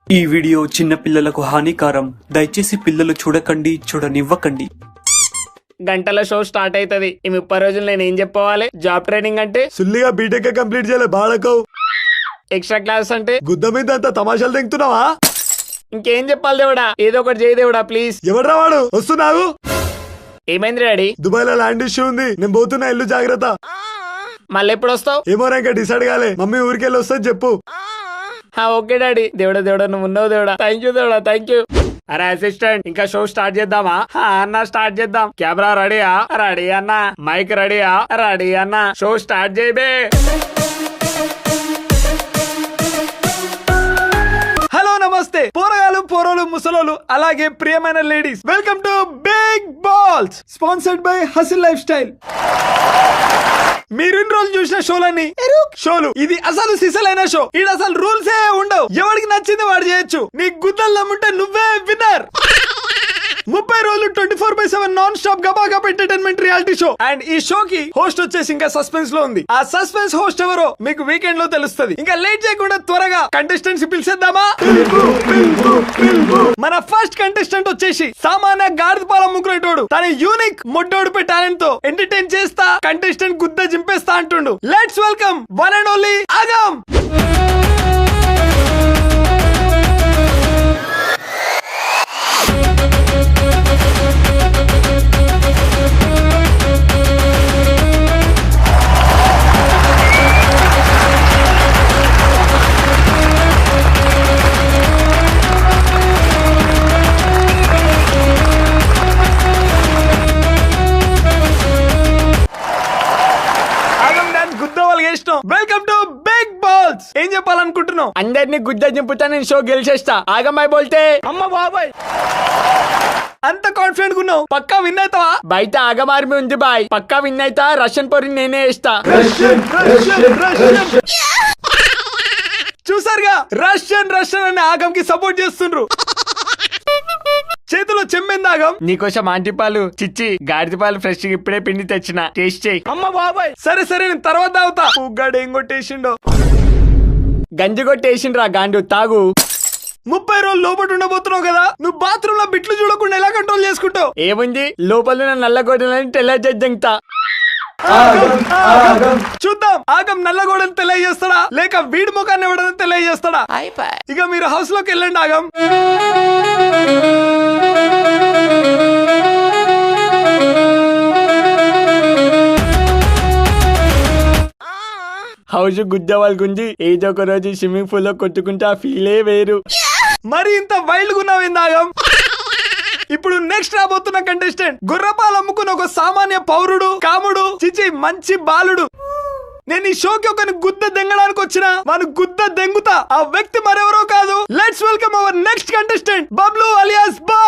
ఈ వీడియో చిన్న పిల్లలకు హానికారం. దయచేసి పిల్లలు చూడకండి, చూడనివ్వకండి. గంటల షో స్టార్ట్ అవుతుంది. ఈ 30 రోజులు నేను ఏం చెప్పవాలి? జాబ్ ట్రైనింగ్ అంటే సుల్లిగా బీటెక్ కంప్లీట్ చేయలే బాడకవు. ఎక్స్ట్రా క్లాస్ అంటే గుద్ద మీద అంత తమాషాలు తెంగుతున్నావా? ఇంకేం చెప్పాలి దేవుడా? ఏదో ఒకటి చేయి దేవుడా ప్లీజ్. ఎవడ్రా వాడు? వస్తున్నావు. ఏమైంది డాడీ? దుబాయ్ లో ల్యాండ్ ఇష్యూ ఉంది, నేను పోతున్నా, ఇల్లు జాగ్రత్త. మళ్ళీ ఎప్పుడు వస్తావు? ఏమో ఇంకా డిసైడ్ కాలే. మమ్మీ ఊరికెళ్ళి వస్తుంది చెప్పు. Okay daddy. దేవుడా దేవుడా నువ్వు ఉన్నావు దేవుడా. థ్యాంక్ యూ దేవుడా, థ్యాంక్ యూ. అరే అసిస్టెంట్, ఇంకా షో స్టార్ట్ చేద్దామా? అన్న స్టార్ట్ చేద్దాం. కెమెరా రెడీయా? రెడీ అన్న. మైక్ రెడీయా? రెడీ అన్న. Show start చేయబే. హలో నమస్తే పోరగాలు, పోరోలు, ముసలోలు, అలాగే ప్రియమైన ladies, welcome to big balls, sponsored by hustle life style. మీరు ఇన్ని రోజులు చూసిన షోలన్నీ షోలు. ఇది అసలు సిసలైన షో. ఇది అసలు రూల్స్ ఏ ఉండవు. ఎవరికి నచ్చింది వాడు చేయొచ్చు. నీ గుద్దలు నమ్ముంటే నువ్వే విన్నర్. 30 రోజులు 24/7 నాన్ స్టాప్ గబాగబా ఎంటర్టైన్మెంట్ రియాలిటీ షో. అండ్ ఈ షో కి హోస్ట్ వచ్చేసి ఇంకా సస్పెన్స్ లో ఉంది. ఆ సస్పెన్స్ హోస్ట్ ఎవరో మీకు వీకెండ్ లో తెలుస్తుంది. ఇంకా లేట్ చేయకుండా త్వరగా కంటెస్టెంట్స్ పిలిచేద్దామా? మన ఫస్ట్ కంటెస్టెంట్ వచ్చేసి సామాన్య గాడిదపాల ముగ్గురేటోడు. తన యూనిక్ మొడ్డోడిపై టాలెంట్ తో ఎంటర్టైన్ చేస్తా కంటెస్టెంట్ గుద్ద జింపేస్తా అంటుండు. Let's welcome one and only ఆగమ్. Welcome to big balls. ఏం చెప్పాలనుకుంటున్నావు? అందరినీ గుద్ద జింపుతా, నేను షో గెలిచేస్తా. ఆగమ్మాయి బోల్తే అమ్మ బాబాయ్. అంత కాన్ఫిడెంట్ ఉన్నావు? పక్కా విన్ అవుతావా? బయట ఆగమార్మి ఉంది బాయ్. పక్కా విన్ అయితా. రష్యన్ పొరి నేనే వేస్తా. చూసారుగా, రష్యన్ అని ఆగమ్ కి సపోర్ట్ చేస్తుండ్రు. చేతిలో చెమ్మింది ఆగం. నీకోసం ఆంటీ పాలు చిచ్చి గాడిద పాలు ఫ్రెష్ ఇప్పుడే పిండి తెచ్చిన. టేస్ట్ చేయి. అమ్మ బాబాయ్. సరే నేను తర్వాత తాగుతా. ఉగ్గాడు ఏం కొట్టేసిండో. గంజి కొట్టేసిండ్రా గాండు, తాగు. 30 రోజులు లోపల ఉండబోతున్నావు కదా, నువ్వు బాత్రూమ్ లో బిట్లు చూడకుండా ఎలా కంట్రోల్ చేసుకుంటావు? ఏముంది, లోపల నల్ల గొడ్డలని తెల్లజంతా. చూద్దాం ఆగం నల్లగోడని తెలియజేస్తాడా లేక వీడి ముఖాన్ని ఎవడని తెలియజేస్తాడా. ఇక మీరు హౌస్ లోకి వెళ్ళండి ఆగం. హౌస్ గుజ్జవాళ్ళ గుంజి ఏదో ఒక రోజు స్విమ్మింగ్ పూల్ లో కొట్టుకుంటే ఆ ఫీలే వేరు. మరి ఇంత వైల్డ్ గున్నావు ఆగం. ఇప్పుడు నెక్స్ట్ రాబోతున్న కంటెస్టెంట్ గుర్రపాలు అమ్ముకున్న ఒక సామాన్య పౌరుడు, కాముడు, చిచి మంచి బాలుడు. నేను ఈ షోకి ఒక గుద్ద దెంగడానికి వచ్చిన వాను గుద్ద దెంగుతా. ఆ వ్యక్తి మరెవరో కాదు. Let's welcome our next contestant Bablu alias బా.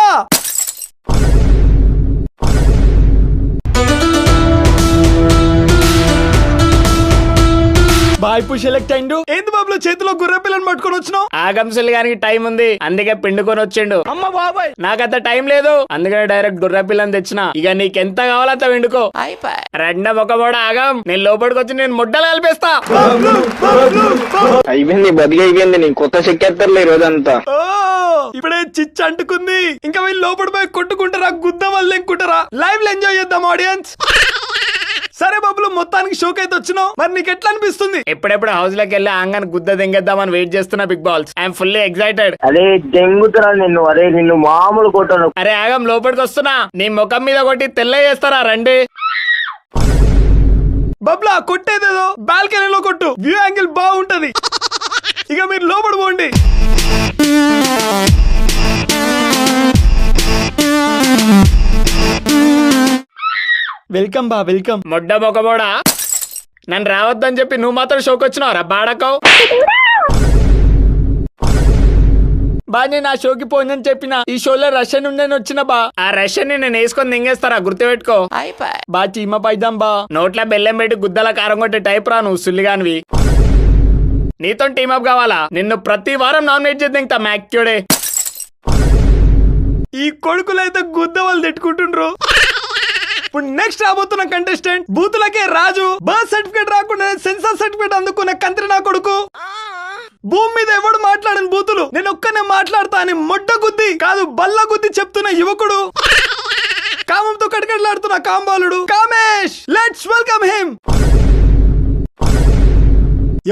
బాయ్ పు సెలెక్ట్ అయిండు. ఏంది బాబులు చేతిలో గుర్రె పిల్లని పట్టుకొని వచ్చినావు? ఆగంసులు గారికి టైం ఉంది, అందుకే పిండుకొని వచ్చిండు. అమ్మ బాబాయ్, నాకంత టైం లేదు, అందుకనే డైరెక్ట్ గుర్రె పిల్లని తెచ్చిన. ఇక నీకెంత కావాలంత పిండుకో. రెండో ఒక బోడ ఆగం, నేను లోపలికి వచ్చి నేను ముడ్డలు కలిపేస్తా. అయిపోయింది, బతికి అయిపోయింది. నీ కొత్త చెక్కేస్తారులే ఈ రోజంతా. ఇప్పుడే చిచ్చు అంటుకుంది. ఇంకా వీళ్ళు లోపలి పోయి కొట్టుకుంటారా, గుద్ద వాళ్ళు ఎంకుంటారా? లైవ్ లో ఎంజాయ్ చేద్దాం ఆడియన్స్. సరే బాబులు, మొత్తానికి షోకి అయితే వచ్చినావు. మరి నీకు ఎట్లా అనిపిస్తుంది? ఎప్పుడెప్పుడు హౌస్ లోకి వెళ్ళి ఆంగన్ గుద్ద దెంగేద్దామని వెయిట్ చేస్తున్నా big balls. I'm fully excited. అరే దెంగుతున్నా నిన్ను మామూలు కొట్టాను. అరే ఆగం, లోపలికి వస్తున్నా. నీ ముఖం మీద కొట్టి తెల్ల చేస్తారా రండి. బబ్లా కొట్టేదేదో బాల్కనీలో కొట్టు, వ్యూ యాంగిల్ బాగుంటది. ఇక మీరు లోపల పోండి. వెల్కమ్ బా, వెల్కమ్. మొడ్డ మొక్కబోడా, నన్ను రావద్దని చెప్పి నువ్వు మాత్రం షోకి వచ్చినావు బాడకవు. బా నేను ఆ షోకి పోయిందని చెప్పిన. ఈ షోలో రష్యన్ ఉండని వచ్చిన బా. ఆ రష్యన్ ని నేను వేసుకొని దింగేస్తారా, గుర్తుపెట్టుకో. బా చీమ పైద్దాం బా. నోట్ల బెల్లం పెట్టి గుద్దల కారం కొట్టే టైప్ రా నువ్వు సుల్లిగానివి. నీతో టీమప్ కావాలా? నిన్ను ప్రతి వారం నాన్ వెజ్ దింగుతా మ్యాక్యూడే. ఈ కొడుకులైతే గుద్ద వాళ్ళు తిట్టుకుంటుండ్రు. ఇప్పుడు నెక్స్ట్ రాబోతున్న కంటెస్టెంట్ బూతులకే రాజు. బర్త్ సర్టిఫికేట్ రాకుండా సెన్సార్ సర్టిఫికేట్ అందుకున్న కంత్రి నా కొడుకు. భూమి మీద ఎవడు మాట్లాడని బూతులు నేను ఒక్కనే మాట్లాడతా అని మొడ్డ గుద్ది కాదు బల్ల గుద్ది చెప్తున్న యువకుడు, కామంతో కటకటలాడుతున్న కాంబాలుడు కామేష్. Let's welcome him.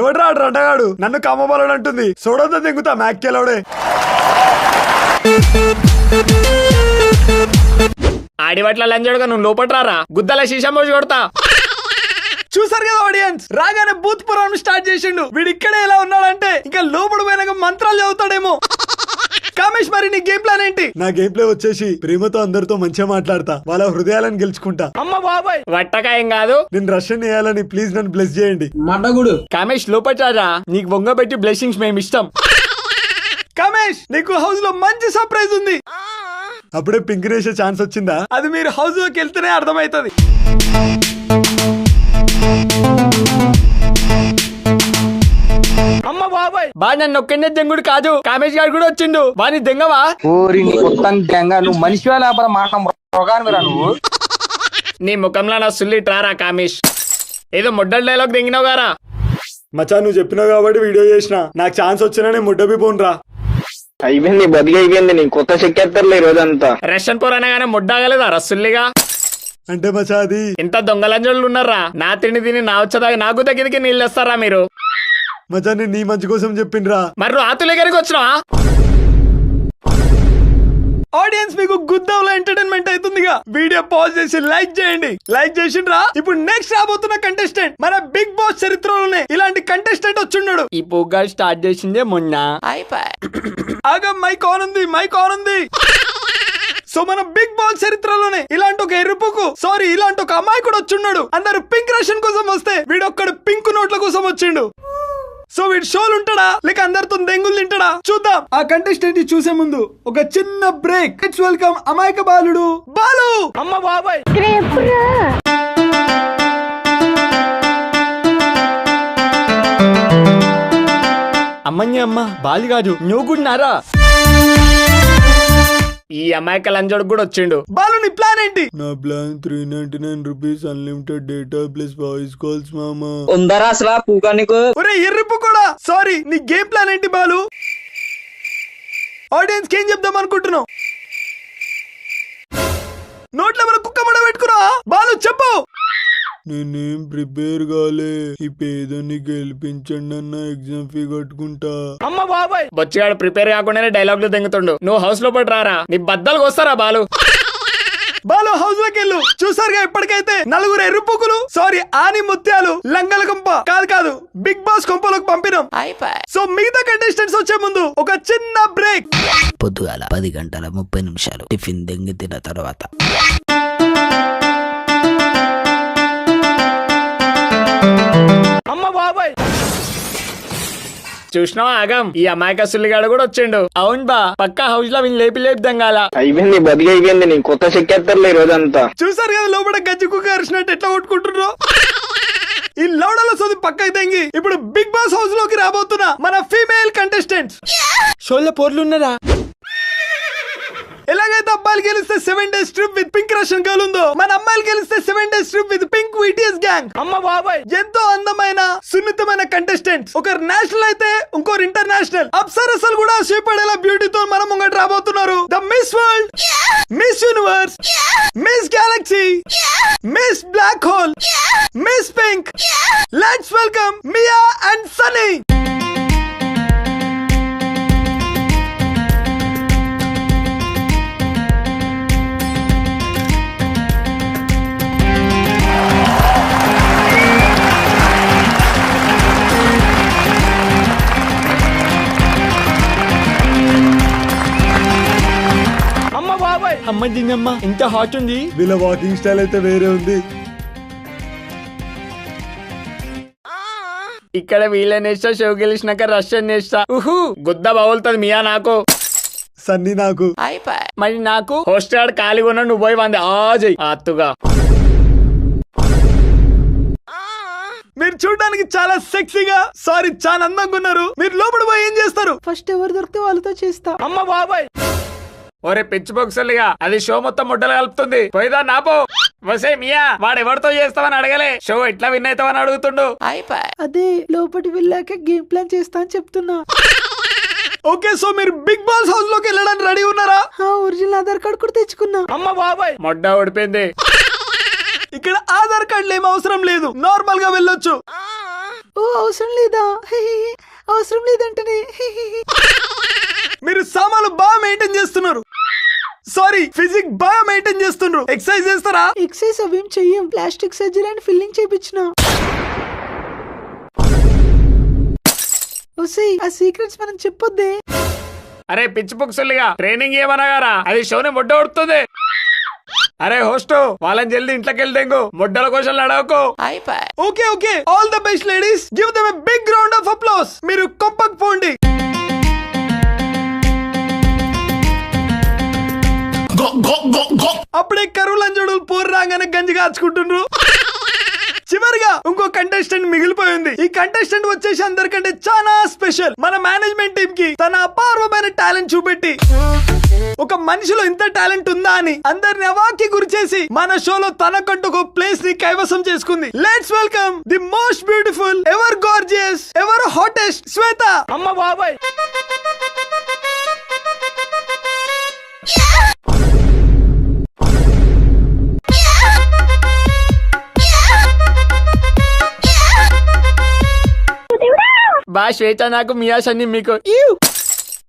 ఎవడు రాడు రడ్డగాడు నన్ను కామబాలుడు అంటుంది. చూడొద్దు దిగుతా మ్యాక్కెలోడే. ఆడివట్ల లంజడుగా నువ్వు లోపట్రారా గుద్దల శీషం పోసి కొడతా. చూసారు కదా ఆడియన్స్, రాగానే బూత్ పురాణం స్టార్ట్ చేసిండు. వీడు ఇక్కడే ఎలా ఉన్నాడంటే ఇంకా లోపల పోయినాక మంత్రాలు చదువుతాడేమో. కామేష్ మరి నీ గేమ్ ప్లాన్ ఏంటి? నా గేమ్ ప్లే వచ్చేసి ప్రేమతో అందరితో మంచిగా మాట్లాడతా, వాళ్ళ హృదయాలను గెలుచుకుంటా. అమ్మ బాబాయ్ వట్టకాయం కాదు. నేను రష్యన్ వేయాలని ప్లీజ్ నన్ను బ్లెస్ చేయండి. కామేష్ లోపట్రారా, నీకు వంగబెట్టి బ్లెస్సింగ్స్ మేము ఇష్టం. కామేష్ నీకు హౌస్ లో మంచి సర్ప్రైజ్ ఉంది. అప్పుడే పింక్ వేసే ఛాన్స్ వచ్చిందా? అది మీరు హౌస్ లోకి వెళ్తేనే అర్థమైతుంది. అమ్మ బాబాయ్ బా నన్ను ఒక్కనే దెంగుడు కాదు, కామేష్ గారు కూడా వచ్చిండు. వాని దెంగవా? ఓరి నీ మొత్తం దెంగ, నువ్వు మనిషివా లేకపోతే మాట రోగానివిరా నువ్వు. నీ ముఖంలో నా సుల్లి ట్రారా కామేష్, ఏదో మొడ్డల డైలాగ్ దెంగినావు గారా. మచ్చా నువ్వు చెప్పినావు కాబట్టి వీడియో చేసిన, నాకు ఛాన్స్ వచ్చినా నేను ముడ్డబి పోనురా. అయిపోయింది బతికి అయిపోయింది. నేను కొత్త చెక్కేస్తారులే ఈ రోజంతా. రష్యన్ పోర్ అనగానే ముడ్డాగలేదా రసుల్లిగా? అంటే మచ్చా అది ఇంత దొంగలంజోళ్ళు ఉన్నారా? నా తిండి తిని నా వచ్చేదాకా నాకు దగ్గరికి నీళ్ళు వస్తారా మీరు? మచ్చా నేను నీ మంచి కోసం చెప్పిండ్రా. మరి రాతుల దగ్గరికి వచ్చినావా? ఆడియన్స్ మీకు గుద్దవుల ఎంటర్టైన్మెంట్ అవుతుందిగా, వీడియో పాజ్ చేసి లైక్ చేయండి. లైక్ చేసిండ్రా? ఇప్పుడు నెక్స్ట్ రాబోతున్న కంటెస్టెంట్ మన బిగ్ బాస్ చరిత్రలోనే ఇలాంటి కంటెస్టెంట్ వచ్చున్నాడు. ఈ పోగా స్టార్ట్ చేసిందే మొన్న. ఆగా మైక్ ఆన్ ఉంది, మైక్ ఆన్ ఉంది. సో మన బిగ్ బాస్ చరిత్రలోనే ఇలాంటి ఒక ఎరుపుకు ఇలాంటి ఒక అమాయకుడు వచ్చున్నాడు. అందరు పింక్ రేషన్ కోసం వస్తే వీడొక్కడు పింక్ నోట్ల కోసం వచ్చిండు. సో వీడు షోలు ఉంటాడా లేక అందరితో దెంగులు తింటాడా చూద్దాం. ఆ కంటెస్టెంట్ చూసే ముందు ఒక చిన్న బ్రేక్. లెట్స్ వెల్కమ్ అమాయక బాలుడు బాలు. అమ్మ బాబాయ్ అమ్మని అమ్మ బాలి కాదు నువ్వు కూడా నారా. ఈ అమాయక లంజోడు కూడా వచ్చిండు. బాలు నీ ప్లాన్ ఏంటి? నా plan 399 rupees unlimited data plus voice calls మామా. ఉందరా అసలు పూకా నీకు? ఒరే ఎర్రిపు కూడా నీ గేమ్ ప్లాన్ ఏంటి బాలు? ఆడియన్స్ కి ఏం చెప్దాం అనుకుంటున్నావు? నోట్లో మన కుక్క మడ పెట్టుకురా బాలు, చెప్పు. నేనేం ప్రిపేర్ కాలే, ఈ పేదని గెలిపించండి అన్న, ఎగ్జామ్ ఫీ కట్టుకుంటా. అమ్మ బాబాయ్ బొచ్చిగాడు ప్రిపేర్ కాకుండానే డైలాగులు దెంగుతుండు. నువ్వు హౌస్ లో పడి రారా, నీ బద్దలకు వస్తారా బాలు. బాలు హౌస్ లోకి వెళ్ళు. చూసారుగా ఇప్పటికైతే నలుగురు ఎరుపుకులు ఆని ముత్యాలు లంగల కొంప కాదు బిగ్ బాస్ కొంపలోకి పంపినాం. సో మిగతా కంటెస్టెంట్స్ వచ్చే ముందు ఒక చిన్న బ్రేక్. పొద్దుగాల 10:30 టిఫిన్ దెంగి తిన్న తర్వాత అమ్మ బాబాయ్ చూసినావా ఆగం, ఈ అమాయక సుల్లిగాడు కూడా వచ్చిండు. అవును బా పక్కా హౌస్ లో వీళ్ళు లేపి దంగాల. అయిపోయింది బతికి అయిపోయింది. నేను కొత్త చెక్కేస్తారులే ఈ రోజంతా. చూసారు కదా లోపల గజ్జి కుక్క అరిచినట్టు ఎట్లా కొట్టుకుంటున్నారు. ఈ లౌడల సోది పక్కకి తెంగి ఇప్పుడు బిగ్ బాస్ హౌస్ లోకి రాబోతున్నా మన ఫీమేల్ కంటెస్టెంట్స్. షోల్లో పోర్లున్నారా? ఎలాగైతే అబ్బాయిలు గెలిస్తే 7 days trip with pink Russian girl ఉందో, మన అమ్మాయిలు గెలిస్తే 7 days trip with pink VTS gang. అమ్మ బాబాయ్ ఎంతో అందమైన సున్నితమైన కంటెస్టెంట్స్. ఒకరు నేషనల్ అయితే ఇంకోరు ఇంటర్నేషనల్. అప్సరసలు కూడా ఆశపడేలా బ్యూటీతో మనం ముంగట రాబోతున్నారు. The miss world, miss universe, miss galaxy, miss black hole, miss pink. Let's welcome Mia and Sunny. అమ్మ దింగమ్మ ఇంత హాట్ ఉంది. వీళ్ళ వాకింగ్ స్టైల్ అయితే వేరే ఉంది. ఇక్కడ వీళ్ళనేస్తా షో గెలిచినాక రష్యన్ నేస్తా. గుద్ద బావులుతుంది మియా నాకు, సన్నీ నాకు. మరి నాకు హోస్టెడ్ ఖాళీగా ఉన్నా, నువ్వు పోయి వంది ఆజయ్ ఆత్తుగా. మీరు చూడడానికి చాలా సెక్సీగా చాలా అందంగా ఉన్నారు. మీరు లోపల పోయి ఏం చేస్తారు? ఫస్ట్ ఎవరు దొరికితే వాళ్ళతో చేస్తా. అమ్మ బాబాయ్ ఒరే పిచ్చి బొక్సలిగా, అది షో మొత్తం ముడ్డలు కలుపుతుంది. పోయిదా నాపో వసే మియా వాడు ఎవరితో చేస్తావని అడగలే, షో ఎట్లా విన్ అవుతావని అడుగుతుండు. అదే లోపటి వెళ్ళాక గేమ్ ప్లాన్ చేస్తా అని చెప్తున్నా. ఓకే, సో మీరు బిగ్ బాస్ హౌస్ లోకి వెళ్ళడానికి రెడీ ఉన్నారా? ఒరిజినల్ ఆధార్ కార్డు కూడా తెచ్చుకున్నా. అమ్మ బాబాయ్ మొడ్డ ఓడిపోయింది. ఇక్కడ ఆధార్ కార్డులు ఏం అవసరం లేదు, నార్మల్ గా వెళ్ళొచ్చు. ఓ అవసరం లేదా? అవసరం లేదంటనే. మీరు సామాన్లు బాగా మెయింటైన్ చేస్తున్నారు. సారీ, ఫిజిక్ బాగా మెయింటైన్ చేస్తున్నారు. ఎక్సర్సైజ్ చేస్తారా? ఎక్సైజ్ అవేం చెయ్యం, ప్లాస్టిక్ సర్జరీ అని ఫిల్లింగ్ చేయించిన. ఆ సీక్రెట్స్ మనం చెప్పొద్దే. అరే పిచ్చి పుక్సులుగా ట్రైనింగ్ ఏమనగారా, అది షోని మొడ్డ ఓడుతుంది. అరే హోస్ట్ వాళ్ళని జల్దీ ఇంట్లోకి వెళ్తేంగు, మొడ్డల క్వశ్చన్లు అడగకు. Okay okay, all the best ladies, give them a big round of applause. మీరు కొంపకు పోండి. అప్పుడే కరువు లంజోడులు పోరు రాగానే గంజి కాచుకుంటున్నారు. చివరిగా ఇంకో కంటెస్టెంట్ మిగిలిపోయింది. ఈ కంటెస్టెంట్ వచ్చేసి అందరికంటే చాలా స్పెషల్. మన మేనేజ్మెంట్ టీమ్ కి తన అపారమైన టాలెంట్ చూపెట్టి ఒక మనిషిలో ఇంత టాలెంట్ ఉందా అని అందరిని అవాకి గురి చేసి మన షోలో తనకంటూ ఒక ప్లేస్ ని కైవసం చేసుకుంది. Let's welcome the most beautiful, ever gorgeous, ever hottest Shweta. అమ్మ బాబాయ్ బా శ్వేత, నాకు మియా సన్ని మీకు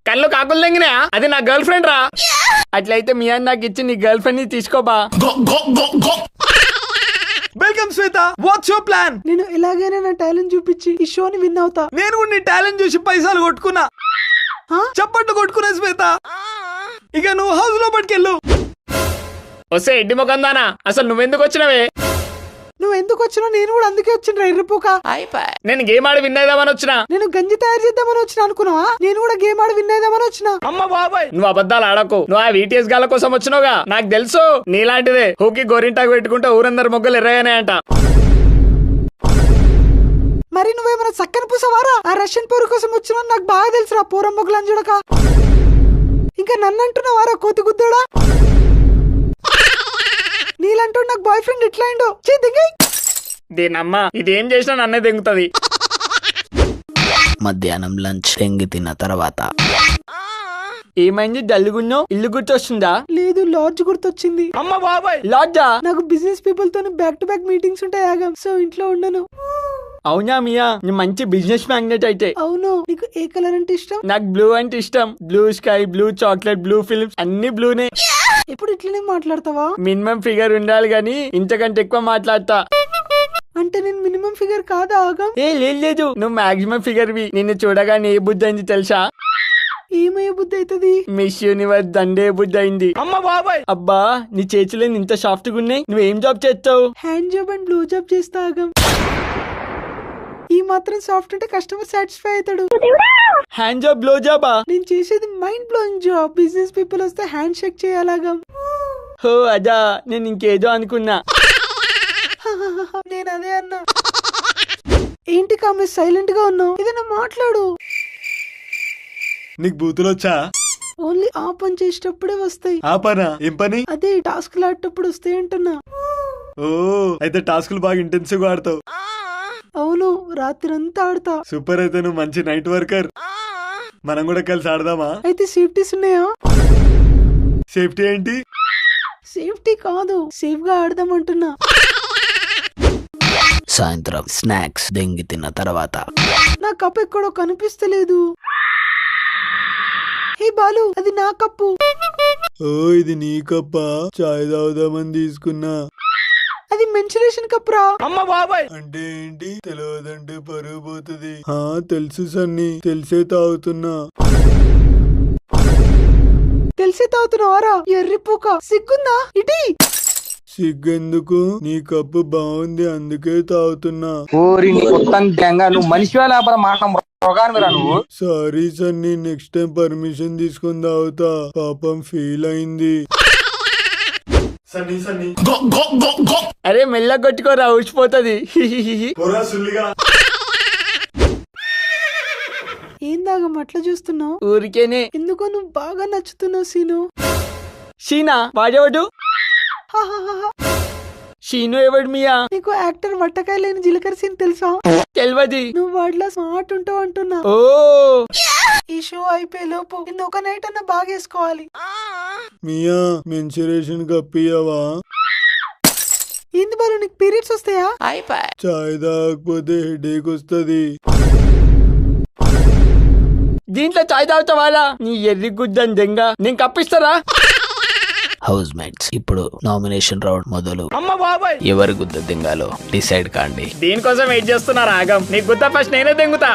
కళ్ళు కాకులు తెంగినా, అది నా గర్ల్ ఫ్రెండ్ రా. అట్లయితే మియా నాకు ఇచ్చి నీ గర్ల్ ఫ్రెండ్ ని తీసుకోబా. Welcome Shweta, what's your plan? నేను ఎలాగైనా నా టాలెంట్ చూపించి ఈ షోని విన్ అవుతా. నేను కూడా నీ టాలెంట్ చూసి పైసలు కొట్టుకున్నా, చప్పట్లు కొట్టుకున్నా శ్వేత. ఇక నువ్వు హౌస్ లో పట్టుకెళ్ళు. వస్తే ఎడ్డి ముఖందానా, అసలు నువ్వెందుకు వచ్చినవే? నువ్వు ఎందుకు వచ్చినావు? నేను కూడా అందుకే వచ్చిన ఎర్రిపోక. నేను గేమ్ ఆడి విన్ అయిదామని వచ్చిన. నేను గంజి తయారు చేద్దామని వచ్చిన అనుకున్నావా? నేను కూడా గేమ్ ఆడి విన్ అయిదామని వచ్చిన. అమ్మ బాబాయ్ నువ్వు అబద్ధాలు ఆడకు, నువ్వు ఆ వీటీఎస్ గాల కోసం వచ్చినావుగా. నాకు తెలుసు నీలాంటిదే హూకి గోరింటాకు పెట్టుకుంటే ఊరందరు మొగ్గలు ఎర్రగానే అంట. మరి నువ్వేమైనా చక్కని పూసవారా? ఆ రష్యన్ పోరు కోసం వచ్చినా నాకు బాగా తెలుసురా, పూరం మొగ్గలని చూడక. ఇంకా నన్ను అంటున్నావారా కోతి గుద్దాడా? నీలంటూ నాకు బాయ్ ఫ్రెండ్ ఎట్లా అయిందో దీనమ్మా ఇదేం చేసినా నన్నే దెంగుతుంది. మధ్యాహ్నం లంచ్ తెంగి తిన్న తర్వాత ఏమైంది డల్లుగున్నావు? ఇల్లు గుర్తొస్తుందా? లేదు, లాడ్జ్ గుర్తొచ్చింది. అమ్మ బాబాయ్ లాడ్జా? నాకు బిజినెస్ పీపుల్ తో బ్యాక్ టు బ్యాక్ మీటింగ్స్ ఉంటాయి ఆగం, సో ఇంట్లో ఉండను. అవునా మియా, నీ మంచి బిజినెస్ మ్యాగ్నెట్ అయితే. అవును. నీకు ఏ కలర్ అంటే ఇష్టం? నాకు బ్లూ అంటే ఇష్టం. Blue sky, blue chocolate, blue films అన్ని బ్లూనే. ఎప్పుడు ఇట్లనే మాట్లాడతావా? మినిమం ఫిగర్ ఉండాలి గానీ ఇంతకంటే ఎక్కువ మాట్లాడతా. అంటే నేను మినిమం ఫిగర్ కాదా ఆగం? లేదు, నువ్వు మాక్సిమం ఫిగర్ వి. నిన్ను చూడగానే ఏ బుద్ధి అయింది తెలుసా? ఏమయ్యే బుద్ధి అవుతుంది? మిస్ యూనివర్స్ దండే బుద్ధి అయింది. అమ్మ బాబాయ్ అబ్బా నీ చేతులు ఇంత సాఫ్ట్ గా ఉన్నాయి. నువ్వేం జాబ్ చేస్తావు? Hand job and blue job చేస్తా ఆగం. ఈ మాత్రం సాఫ్ట్ అంటే కస్టమర్ సాటిస్ఫై అవుతాడు. హ్యాండ్ జాబ్ బ్లో జాబా? నేను చేసేది mind blowing job. Business people వస్తే హ్యాండ్ షేక్ చేయాలాగా. హో అదా, నేను ఇంకేదో అనుకున్నా. నేను అదే అన్నా. ఏంటి కామె సైలెంట్ గా ఉన్నావు? ఏదైనా మాట్లాడు. నీకు బూతులు వచ్చా? ఓన్లీ ఆ పని చేసేటప్పుడే వస్తాయి. ఆ పనా? ఏం పని? అదే టాస్క్ ఆడేటప్పుడు వస్తాయి అంటున్నా. ఓ అయితే టాస్కులు బాగా ఇంటెన్సివ్ గా ఆడతావు. అవును, రాత్రి అంతా ఆడతా. సూపర్, అయితే నువ్వు మంచి నైట్ వర్కర్. మనం కూడా కలిసి ఆడదామా? అయితే సేఫ్టీస్ ఉన్నాయా? సేఫ్టీ ఏంటి? సేఫ్టీ కాదు, సేఫ్ గా ఆడదామంటున్నా. సాయంత్రం స్నాక్స్ దెంగి తిన్న తర్వాత నా కప్ ఎక్కడో కనిపిస్తలేదు. హే బాలు, అది నా కప్పు. ఓ ఇది నీ కప్పా? చాయ్ తాగుదామని తీసుకున్నా. అది మెన్చురేషన్ కప్ రా. అమ్మ బాబాయ్ అంటే ఏంటి? తెలియదంటే పరుగు పోతుంది. తెలుసు సన్ని, తెలిసే తాగుతున్నా. తెలిసే తాగుతున్నావారా? ఎర్రిపోక, సిగ్గుందా? ఇటీ సిగ్గెందుకు? నీ కప్పు బాగుంది అందుకే తాగుతున్నా. ఓరి నీ మొత్తం గంగా నువ్వు మనిషివా లేకపోతే మాట్లాడరా నువ్వు? సారీ సన్ని, నెక్స్ట్ టైం పర్మిషన్ తీసుకుని తాగుతా. పాపం ఫీల్ అయింది. అరే మెల్ల కొట్టుకోరా, ఊసిపోతుంది. ఏందాగం అట్లా చూస్తున్నావు? ఊరికేనే. ఎందుకో నువ్వు బాగా నచ్చుతున్నావు సీను. షీనా వాడేవాడు? షీను ఎవడు మియా? నీకు యాక్టర్ వట్టకాయ లేని జీలకర్ర సీన్ తెలుసా? తెల్వది. నువ్వు వాడిలా స్మార్ట్ ఉంటావు అంటున్నా. ఓ ఈ షో అయిపోయే లోపు నిన్ను ఒక నైట్ అన్న బాగేసుకోవాలి. మియా మెన్సురేషన్ కప్పియవా? ఏంది బాలు నీకు పీరియడ్స్ వస్తాయా? చాయ్ తాగకపోతే హెడేక్ వస్తది. దీంట్లో చాయ్ తాగుతావాలా? నీ ఎర్రి గుద్దని దెంగ. నేను కప్పిస్తారా? హౌస్ మేట్స్ ఇప్పుడు నామినేషన్ రౌండ్ మొదలు. ఎవరి గుద్ద దింగాలో డిసైడ్ కాండి. దీనికోసం వెయిట్ చేస్తున్నా రాగం. నీ గుద్ద ఫస్ట్ నేనే దెంగుతా.